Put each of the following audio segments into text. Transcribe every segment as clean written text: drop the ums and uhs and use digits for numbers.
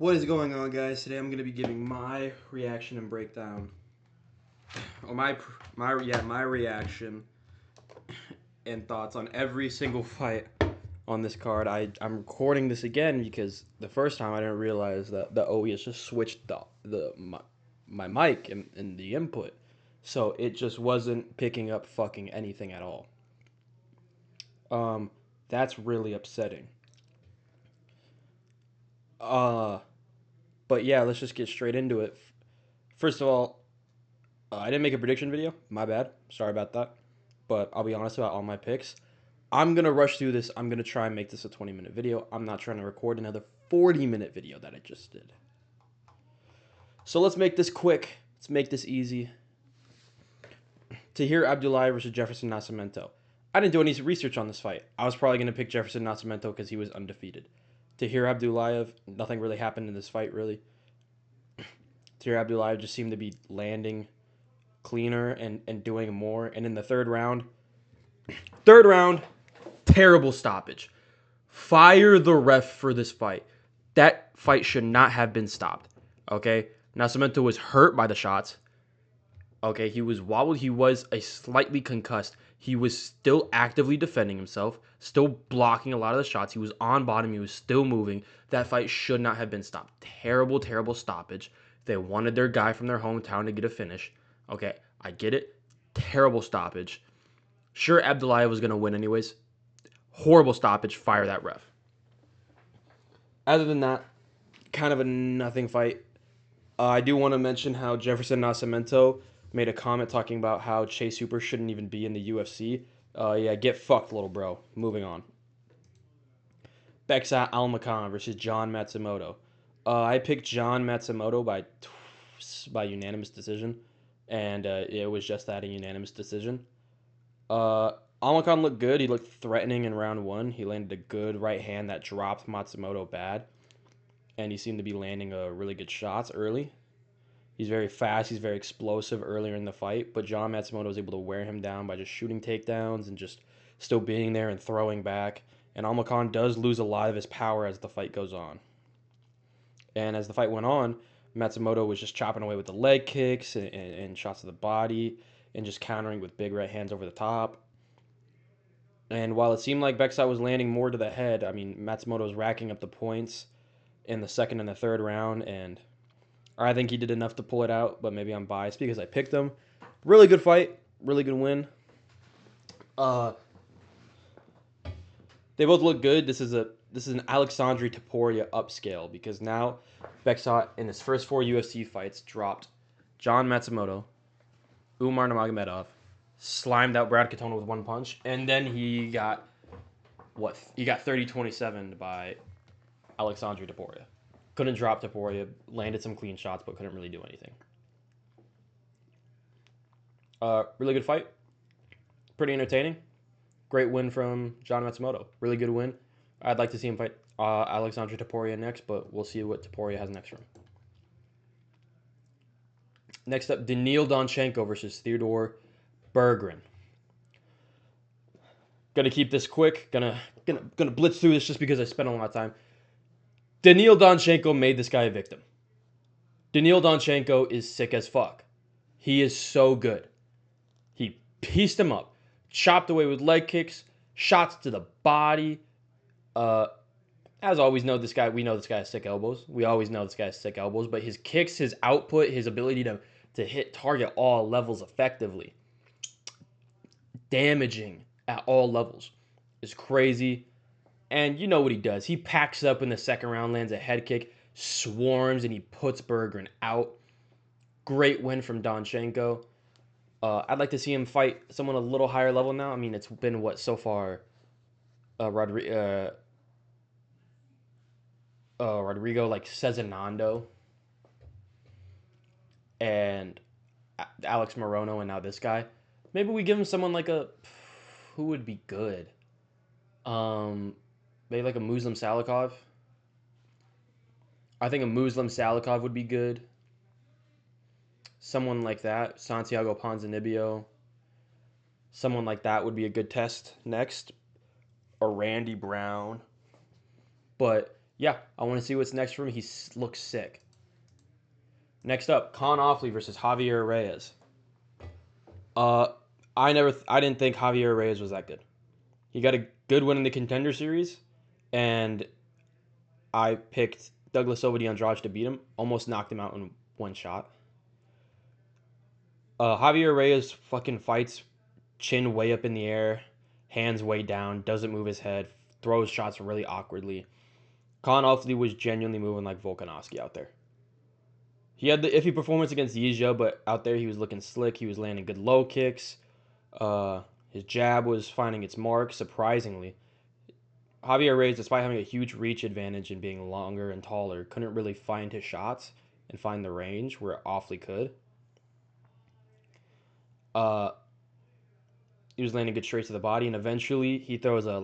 What is going on, guys? Today I'm going to be giving my reaction and breakdown, or my reaction and thoughts on every single fight on this card. I'm recording this again because the first time I didn't realize that the OES just switched my mic and the input, so it just wasn't picking up fucking anything at all. That's really upsetting. But yeah, let's just get straight into it. First of all, I didn't make a prediction video. My bad. Sorry about that. But I'll be honest about all my picks. I'm going to rush through this. I'm going to try and make this a 20-minute video. I'm not trying to record another 40-minute video that I just did. So let's make this quick. Let's make this easy. Tahir Abdullahi versus Jefferson Nascimento. I didn't do any research on this fight. I was probably going to pick Jefferson Nascimento because he was undefeated. Tahir Abdullahi, nothing really happened in this fight, really. Tahir Abdullahi just seemed to be landing cleaner and doing more. And in the third round, terrible stoppage. Fire the ref for this fight. That fight should not have been stopped. Okay? Nascimento was hurt by the shots. Okay, he was wobbled. He was a slightly concussed. He was still actively defending himself, still blocking a lot of the shots. He was on bottom. He was still moving. That fight should not have been stopped. Terrible, terrible stoppage. They wanted their guy from their hometown to get a finish. Okay, I get it. Terrible stoppage. Sure, Abdullahi was going to win anyways. Horrible stoppage. Fire that ref. Other than that, kind of a nothing fight. I do want to mention how Jefferson Nascimento made a comment talking about how Chase Hooper shouldn't even be in the UFC. Yeah, get fucked, little bro. Moving on. Bekzat Almakhan versus John Matsumoto. I picked John Matsumoto by unanimous decision, and it was just that, a unanimous decision. Almakhan looked good. He looked threatening in round one. He landed a good right hand that dropped Matsumoto bad, and he seemed to be landing really good shots early. He's very fast. He's very explosive earlier in the fight, but John Matsumoto was able to wear him down by just shooting takedowns and just still being there and throwing back. And Almakhan does lose a lot of his power as the fight goes on. And as the fight went on, Matsumoto was just chopping away with the leg kicks and shots to the body and just countering with big right hands over the top. And while it seemed like Bekzat was landing more to the head, I mean, Matsumoto was racking up the points in the second and the third round, and I think he did enough to pull it out, but maybe I'm biased because I picked him. Really good fight. Really good win. They both look good. This is an Alexandre Topuria upscale because now Bekzat in his first 4 UFC fights dropped John Matsumoto, Umar Nurmagomedov, slimed out Brad Katona with one punch, and then he got 30-27 by Alexandre Topuria. Couldn't drop Topuria, landed some clean shots, but couldn't really do anything. Really good fight. Pretty entertaining. Great win from John Matsumoto. Really good win. I'd like to see him fight Alexandre Topuria next, but we'll see what Topuria has next for him. Next up, Daniil Donchenko versus Theodore Berggren. Gonna keep this quick. Gonna blitz through this just because I spent a lot of time. Daniil Donchenko made this guy a victim. Daniil Donchenko is sick as fuck. He is so good. He pieced him up, chopped away with leg kicks, shots to the body. As always, we know this guy has sick elbows. We always know this guy has sick elbows, but his kicks, his output, his ability to hit target all levels effectively, damaging at all levels, is crazy. And you know what he does. He packs up in the second round, lands a head kick, swarms, and he puts Berggren out. Great win from Donchenko. I'd like to see him fight someone a little higher level now. I mean, it's been, so far? Rodrigo, like Cezinando, and Alex Morono, and now this guy. Maybe we give him someone like who would be good? Maybe like a Muslim Salikov. I think a Muslim Salikov would be good. Someone like that. Santiago Ponzinibbio. Someone like that would be a good test next. Or Randy Brown. But Yeah, I want to see what's next for him. He looks sick. Next up, Con Offley versus Javier Reyes. Uh, I didn't think Javier Reyes was that good. He got a good win in the Contender Series, and I picked Douglas Silva Andrade to beat him. Almost knocked him out in one shot. Javier Reyes fucking fights chin way up in the air, hands way down, doesn't move his head, throws shots really awkwardly. Con Offley was genuinely moving like Volkanovski out there. He had the iffy performance against Yizha, but out there he was looking slick. He was landing good low kicks. His jab was finding its mark, surprisingly. Javier Reyes, despite having a huge reach advantage and being longer and taller, couldn't really find his shots and find the range where Offley could. He was landing good straight to the body, and eventually he throws a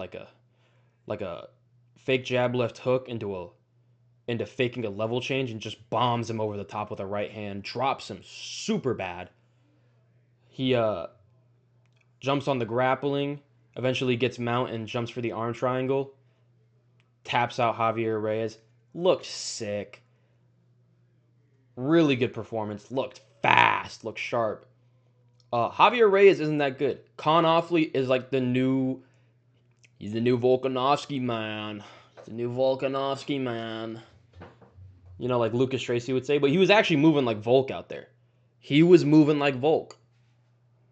fake jab left hook into faking a level change and just bombs him over the top with a right hand, drops him super bad. He jumps on the grappling, eventually gets mount and jumps for the arm triangle, taps out Javier Reyes. Looked sick. Really good performance. Looked fast. Looked sharp. Javier Reyes isn't that good. Con Offley is like he's the new Volkanovski man. He's the new Volkanovski man. You know, like Lucas Tracy would say. But he was actually moving like Volk out there. He was moving like Volk.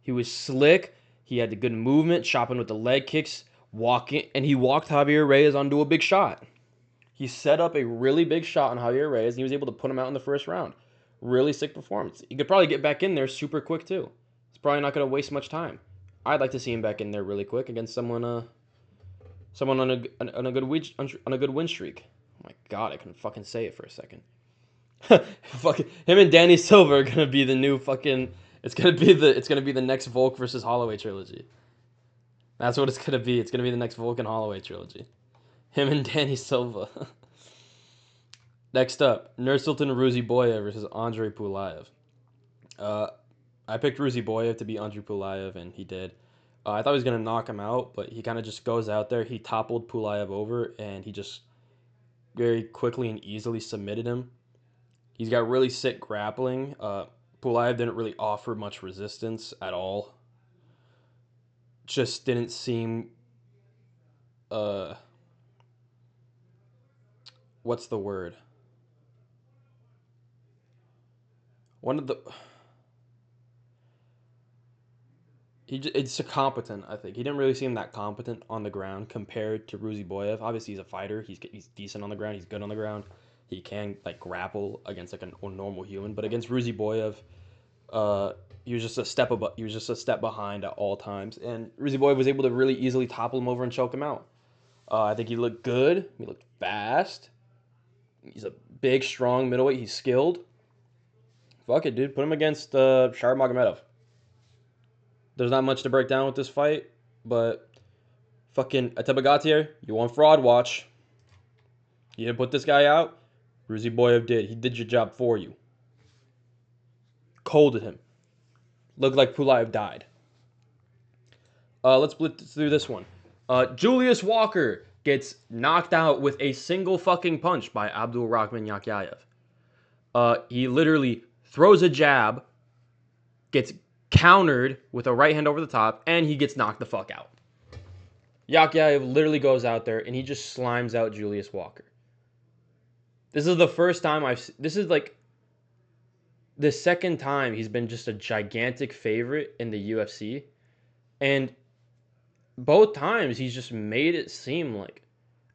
He was slick. He had the good movement, chopping with the leg kicks, walking, and he walked Javier Reyes onto a big shot. He set up a really big shot on Javier Reyes, and he was able to put him out in the first round. Really sick performance. He could probably get back in there super quick too. He's probably not going to waste much time. I'd like to see him back in there really quick against someone on a good win streak. Oh my god, I couldn't fucking say it for a second. Fucking him and Danny Silva are gonna be the new fucking. It's gonna be the next Volk versus Holloway trilogy. That's what it's gonna be. It's gonna be the next Volk and Holloway trilogy. Him and Danny Silva. Next up, Nursultan Ruziboyev versus Andre Pulayev. I picked Ruziboyev to beat Andre Pulayev, and he did. I thought he was gonna knock him out, but he kind of just goes out there. He toppled Pulayev over, and he just very quickly and easily submitted him. He's got really sick grappling. Pulayev didn't really offer much resistance at all. Just didn't seem. What's the word? One of the. It's a competent, I think. He didn't really seem that competent on the ground compared to Ruziboyev. Obviously, he's a fighter. He's decent on the ground. He's good on the ground. He can like grapple against like a normal human, but against Ruziboyev, he was just a step above. He was just a step behind at all times, and Ruziboyev was able to really easily topple him over and choke him out. I think he looked good. He looked fast. He's a big, strong middleweight. He's skilled. Fuck it, dude. Put him against Sharp Magomedov. There's not much to break down with this fight, but fucking Atebagatier, you on fraud watch. You didn't put this guy out. Ruziboyev did. He did your job for you. Colded him. Looked like Pulayev died. Let's blitz through this one. Julius Walker gets knocked out with a single fucking punch by Abdul Rahman Yakyayev. He literally throws a jab, gets countered with a right hand over the top, and he gets knocked the fuck out. Yakyayev literally goes out there and he just slimes out Julius Walker. This is the first time this is like the second time he's been just a gigantic favorite in the UFC. And both times he's just made it seem like,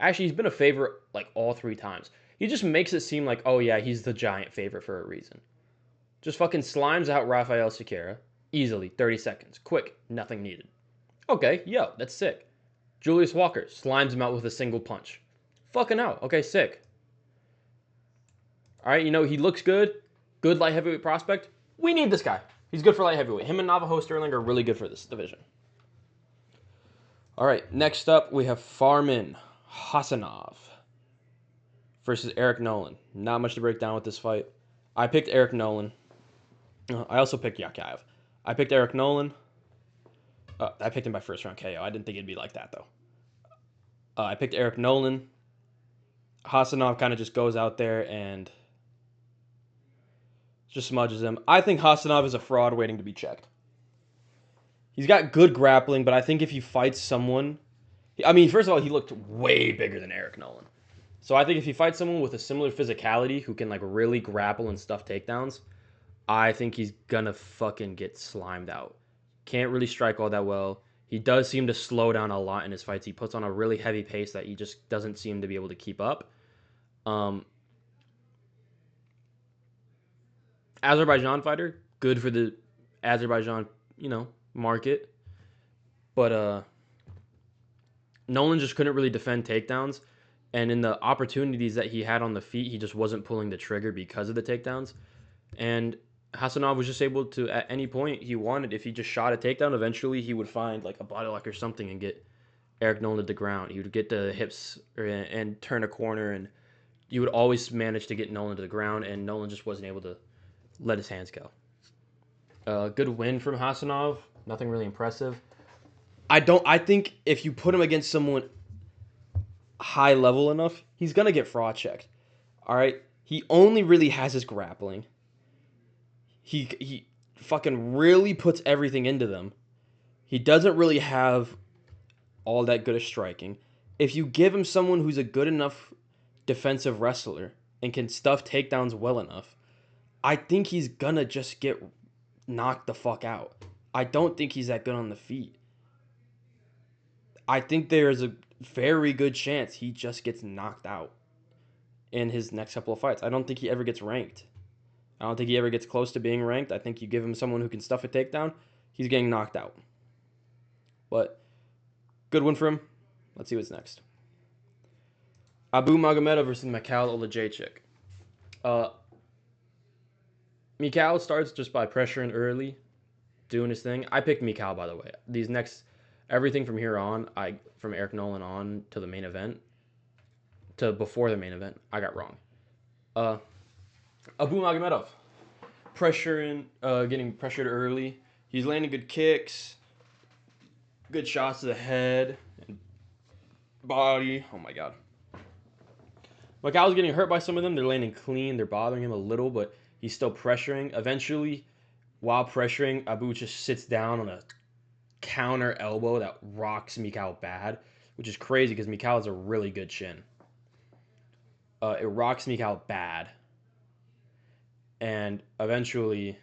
actually he's been a favorite like all three times. He just makes it seem like, oh yeah, he's the giant favorite for a reason. Just fucking slimes out Rafael Sequeira easily, 30 seconds. Quick, nothing needed. Okay, yo, that's sick. Julius Walker slimes him out with a single punch. Fucking out. Okay, sick. All right, you know, he looks good. Good light heavyweight prospect. We need this guy. He's good for light heavyweight. Him and Navajo Sterling are really good for this division. All right, next up we have Farman Hassanov versus Eric Nolan. Not much to break down with this fight. I picked Eric Nolan. I also picked Yakyayev. I picked Eric Nolan. I picked him by first round KO. I didn't think it'd be like that, though. I picked Eric Nolan. Hasanov kind of just goes out there and just smudges him. I think Hasanov is a fraud waiting to be checked. He's got good grappling, but I think if he fights someone, I mean, first of all, he looked way bigger than Eric Nolan. So I think if he fights someone with a similar physicality who can like really grapple and stuff takedowns, I think he's gonna fucking get slimed out. Can't really strike all that well. He does seem to slow down a lot in his fights. He puts on a really heavy pace that he just doesn't seem to be able to keep up. Um, Azerbaijan fighter, good for the Azerbaijan, market. But Nolan just couldn't really defend takedowns. And in the opportunities that he had on the feet, he just wasn't pulling the trigger because of the takedowns. And Hasanov was just able to, at any point he wanted, if he just shot a takedown, eventually he would find like a body lock or something and get Eric Nolan to the ground. He would get the hips and turn a corner, and you would always manage to get Nolan to the ground, and Nolan just wasn't able to let his hands go. Good win from Hasanov. Nothing really impressive. I think if you put him against someone high level enough, he's gonna get fraud checked. All right. He only really has his grappling. He fucking really puts everything into them. He doesn't really have all that good of striking. If you give him someone who's a good enough defensive wrestler and can stuff takedowns well enough, I think he's gonna just get knocked the fuck out. I don't think he's that good on the feet. I think there's a very good chance he just gets knocked out in his next couple of fights. I don't think he ever gets ranked. I don't think he ever gets close to being ranked. I think you give him someone who can stuff a takedown, he's getting knocked out. But good win for him. Let's see what's next. Abu Magomedov versus Mikhail Olajaychik. Mikhail starts just by pressuring early, doing his thing. I picked Mikhail, by the way. Everything from here on, from Eric Nolan on to the main event, to before the main event, I got wrong. Abu Magomedov, getting pressured early. He's landing good kicks, good shots to the head and body. Oh my god. Mikhail's getting hurt by some of them. They're landing clean. They're bothering him a little, but he's still pressuring. Eventually, while pressuring, Abu just sits down on a counter elbow that rocks Mikhail bad, which is crazy because Mikhail has a really good chin. It rocks Mikhail bad. And eventually,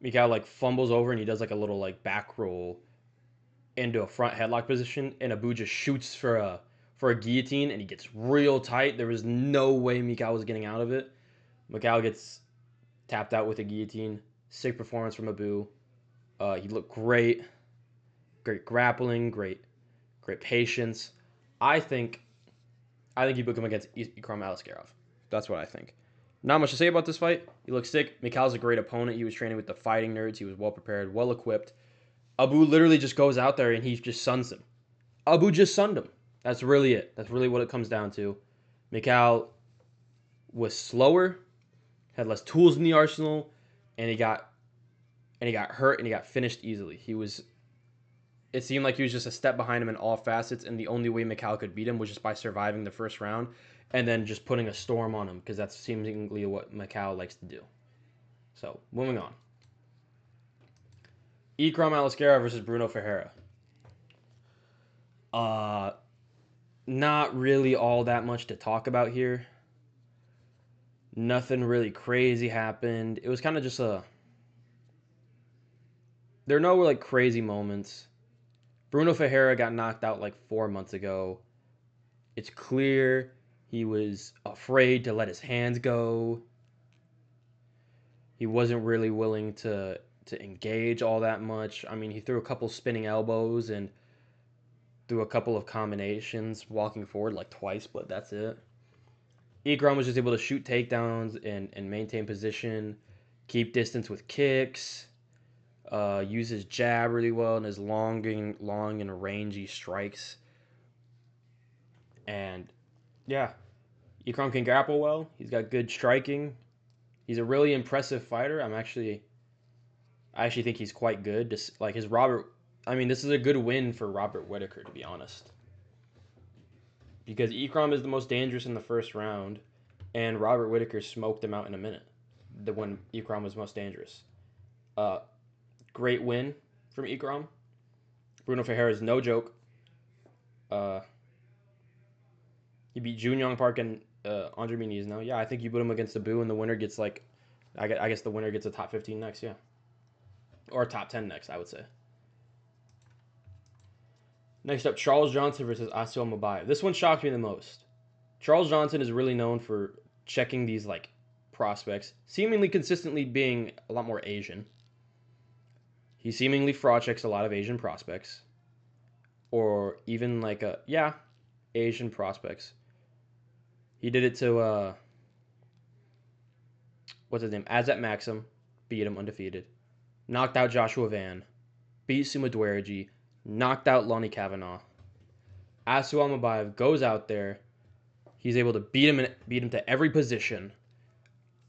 Mikhail like fumbles over and he does like a little like back roll into a front headlock position, and Abu just shoots for a guillotine, and he gets real tight. There was no way Mikhail was getting out of it. Mikhail gets tapped out with a guillotine. Sick performance from Abu. He looked great. Great grappling, great patience. I think you book him against Ikram Aliskerov. That's what I think. Not much to say about this fight. He looks sick. Mikhail's a great opponent. He was training with the fighting nerds. He was well prepared, well equipped. Abu literally just goes out there and he just suns him. Abu just sunned him. That's really it. That's really what it comes down to. Mikhail was slower, had less tools in the arsenal, and he got hurt and he got finished easily. It seemed like he was just a step behind him in all facets, and the only way Mikhail could beat him was just by surviving the first round and then just putting a storm on him, because that's seemingly what Mikhail likes to do. So, moving on. Ikram Aliskerov versus Bruno Ferreira. Not really all that much to talk about here. Nothing really crazy happened. It was kind of just there are no like crazy moments. Bruno Ferreira got knocked out like 4 months ago. It's clear he was afraid to let his hands go. He wasn't really willing to engage all that much. I mean, he threw a couple spinning elbows and threw a couple of combinations walking forward like twice, but that's it. Ikram was just able to shoot takedowns and maintain position, keep distance with kicks, use his jab really well and his long and rangy strikes. And yeah, Ikram can grapple well. He's got good striking. He's a really impressive fighter. I actually think he's quite good. This is a good win for Robert Whittaker, to be honest. because Ikram is the most dangerous in the first round, and Robert Whittaker smoked him out in a minute. When Ikram was most dangerous. Uh, Great win from Ikram. Bruno Ferreira is no joke. Uh, he beat Junyoung Park and Andre Muniz now. Yeah, I think you put him against Abu, and the winner gets like, I guess the winner gets a top 15 next, yeah. Or top 10 next, I would say. Next up, Charles Johnson versus Asil ALMABAEV. This one shocked me the most. Charles Johnson is really known for checking these like prospects, seemingly consistently being a lot more Asian. He seemingly fraud checks a lot of Asian prospects. Or even like Asian prospects. He did it to what's his name? Azat Maxim, beat him undefeated. Knocked out Joshua Van, beat Suma Dwergy, knocked out Lonnie Kavanaugh. Asil ALMABAEV goes out there. He's able to beat him to every position.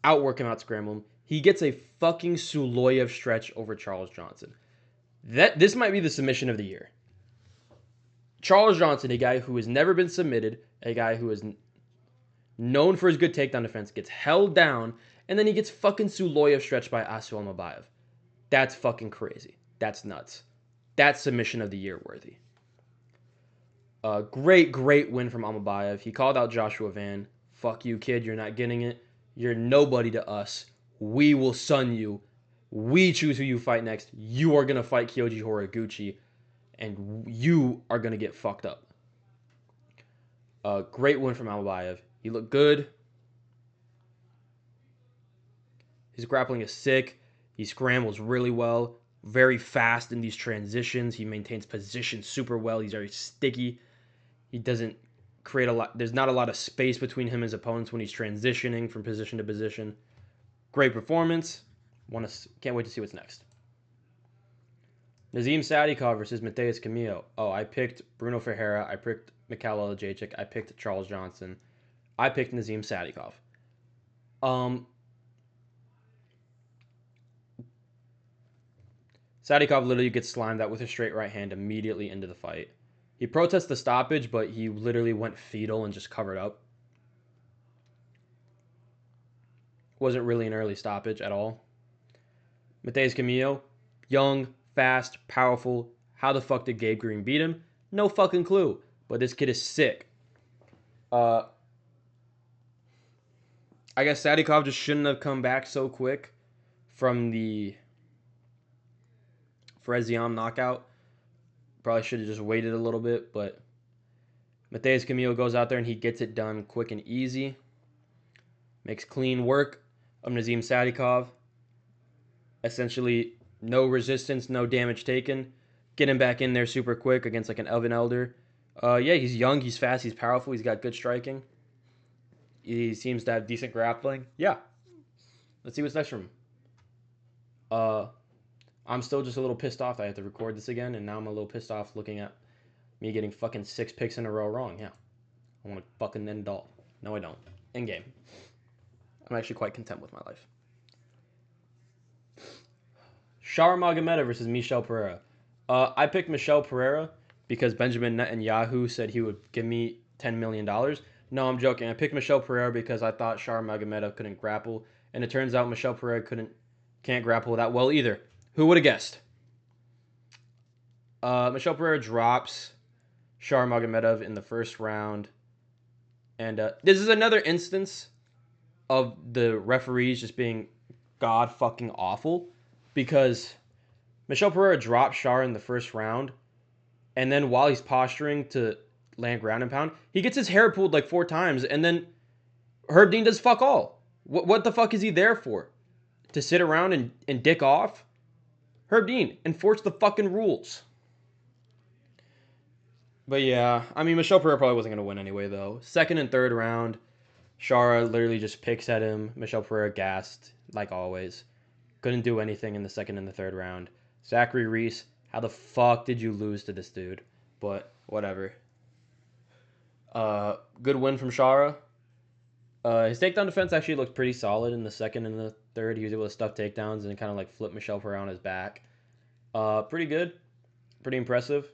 Outwork him, outscramble him. He gets a fucking Suloyev stretch over Charles Johnson. This might be the submission of the year. Charles Johnson, a guy who has never been submitted, a guy who is known for his good takedown defense, gets held down, and then he gets fucking Suloyev stretched by Asil ALMABAEV. That's fucking crazy. That's nuts. That's submission of the year worthy. Great win from ALMABAEV. He called out Joshua Van. Fuck you, kid. You're not getting it. You're nobody to us. We will sun you. We choose who you fight next. You are going to fight Kyoji Horiguchi, and you are going to get fucked up. Great win from ALMABAEV. He looked good. His grappling is sick. He scrambles really well. Very fast in these transitions. He maintains position super well. He's very sticky. He doesn't create a lot. There's not a lot of space between him and his opponents when he's transitioning from position to position. Great performance. Can't wait to see what's next. Nazim Sadikov versus Mateus Camillo. Oh, I picked Bruno Ferreira. I picked Mikhail Olajaychik. I picked Charles Johnson. I picked Nazim Sadikov. Sadikov literally gets slimed out with a straight right hand immediately into the fight. He protests the stoppage, but he literally went fetal and just covered up. Wasn't really an early stoppage at all. Mateus Camillo, young, fast, powerful. How the fuck did Gabe Green beat him? No fucking clue. But this kid is sick. I guess Sadikov just shouldn't have come back so quick from the Fiziev knockout. Probably should have just waited a little bit, but Mateus Camillo goes out there and he gets it done quick and easy. Makes clean work of Nazim Sadikov. Essentially, no resistance, no damage taken. Get him back in there super quick against like an Elvin Elder. Yeah, he's young, he's fast, he's powerful, he's got good striking. He seems to have decent grappling. Yeah. Let's see what's next from him. I'm still just a little pissed off that I have to record this again, and now I'm a little pissed off looking at me getting fucking 6 picks in a row wrong. Yeah. I want to fucking end it all. No, I don't. In game. I'm actually quite content with my life. Shar Magomedov versus Michel Pereira. I picked Michel Pereira because Benjamin Netanyahu said he would give me $10 million. No, I'm joking. I picked Michel Pereira because I thought Shar Magomedov couldn't grapple, and it turns out Michel Pereira can't grapple that well either. Who would have guessed? Michel Pereira drops Shar Magomedov in the first round. And this is another instance of the referees just being god fucking awful, because Michel Pereira drops Shar in the first round, and then while he's posturing to land ground and pound, he gets his hair pulled like 4 times, and then Herb Dean does fuck all. What the fuck is he there for? To sit around and dick off? Herb Dean, enforce the fucking rules. But yeah, I mean, Michel Pereira probably wasn't going to win anyway, though. Second and third round, Shara literally just picks at him. Michel Pereira gassed, like always. Couldn't do anything in the second and the third round. Zachary Reese, how the fuck did you lose to this dude? But whatever. Good win from Shara. His takedown defense actually looked pretty solid in the second and the third. He was able to stuff takedowns and kind of like flip Michel Pereira on his back. Pretty good. Pretty impressive.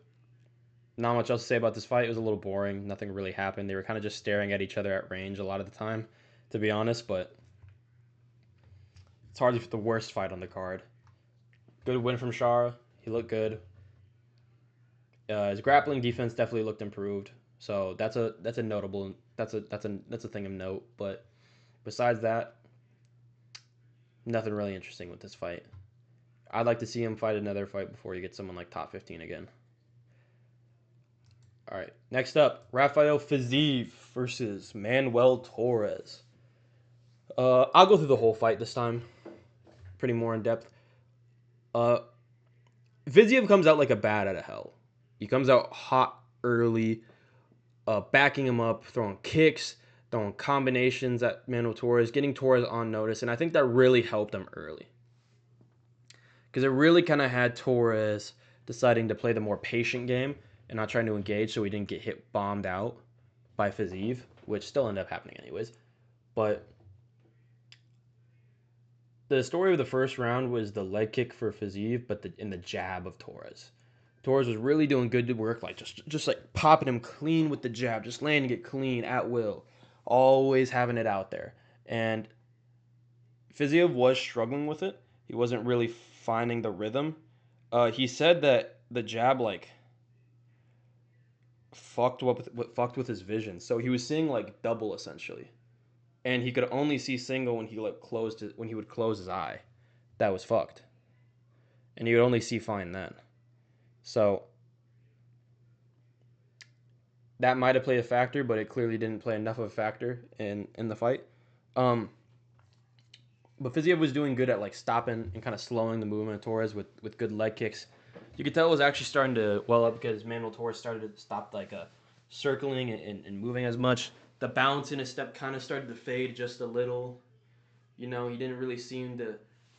Not much else to say about this fight. It was a little boring. Nothing really happened. They were kind of just staring at each other at range a lot of the time, to be honest. But it's hardly the worst fight on the card. Good win from Shara. He looked good. His grappling defense definitely looked improved. So that's a notable that's a thing of note. But besides that, nothing really interesting with this fight. I'd like to see him fight another fight before he gets someone like top 15 again. All right, next up, Rafael Fiziev versus Manuel Torres. I'll go through the whole fight this time, pretty more in depth. Uh, Fiziev comes out like a bat out of hell. He comes out hot early, backing him up, throwing kicks, throwing combinations at Manuel Torres, getting Torres on notice, and I think that really helped him early. Because it really kind of had Torres deciding to play the more patient game and not trying to engage so he didn't get hit bombed out by Fiziev, which still ended up happening anyways. But the story of the first round was the leg kick for Fiziev, but in the jab of Torres. Torres was really doing good work, like just like popping him clean with the jab, just landing it clean at will, always having it out there. And Fiziev was struggling with it. He wasn't really finding the rhythm. He said that the jab like fucked with his vision, so he was seeing like double essentially, and he could only see single when he would close his eye. That was fucked, and he would only see fine then. So that might have played a factor, but it clearly didn't play enough of a factor in the fight. But Fiziev was doing good at like stopping and kind of slowing the movement of Torres with good leg kicks. You could tell it was actually starting to well up because Manuel Torres started to stop like circling and moving as much. The bounce in his step kind of started to fade just a little. You know, he didn't really seem to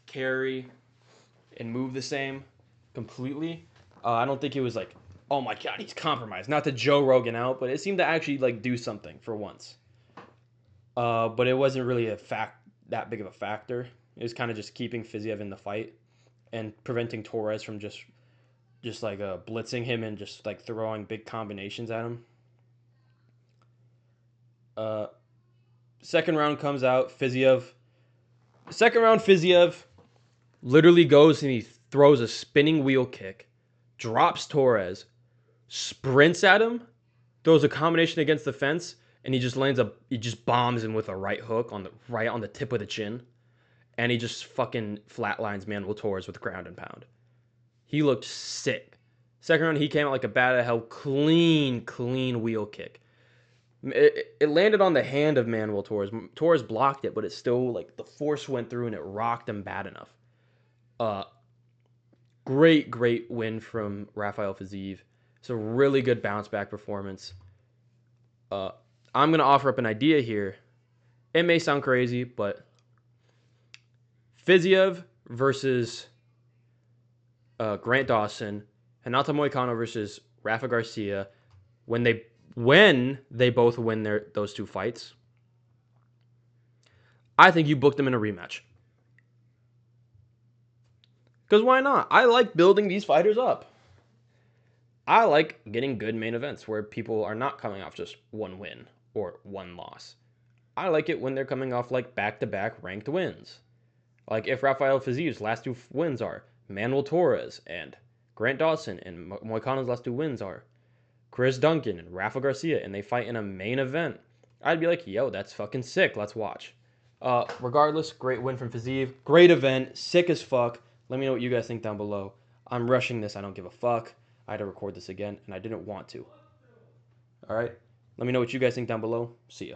carry and move the same completely. I don't think it was like, oh my god, he's compromised. Not to Joe Rogan out, but it seemed to actually like do something for once. But it wasn't really that big of a factor. It was kind of just keeping Fiziev in the fight and preventing Torres from just like blitzing him and just like throwing big combinations at him. Second round comes out. Second round, Fiziev literally goes and he throws a spinning wheel kick, drops Torres, sprints at him, throws a combination against the fence, and he just bombs him with a right hook on the tip of the chin, and he just fucking flatlines Manuel Torres with ground and pound. He looked sick. Second round, he came out like a bat out of hell, clean wheel kick. It landed on the hand of Manuel Torres. Torres blocked it, but it still like the force went through and it rocked him bad enough. Great win from Rafael Fiziev. It's a really good bounce back performance. I'm gonna offer up an idea here. It may sound crazy, but Fiziev versus Grant Dawson, Renato Moicano versus Rafa Garcia, when they both win those two fights, I think you book them in a rematch. Because why not? I like building these fighters up. I like getting good main events where people are not coming off just one win or one loss. I like it when they're coming off like back-to-back ranked wins. Like if Rafael Fiziev's last two wins are Manuel Torres and Grant Dawson, and Moicano's last two wins are Chris Duncan and Rafa Garcia, and they fight in a main event, I'd be like, yo, that's fucking sick. Let's watch. Regardless, great win from Fiziev. Great event. Sick as fuck. Let me know what you guys think down below. I'm rushing this. I don't give a fuck. I had to record this again, and I didn't want to. All right? Let me know what you guys think down below. See ya.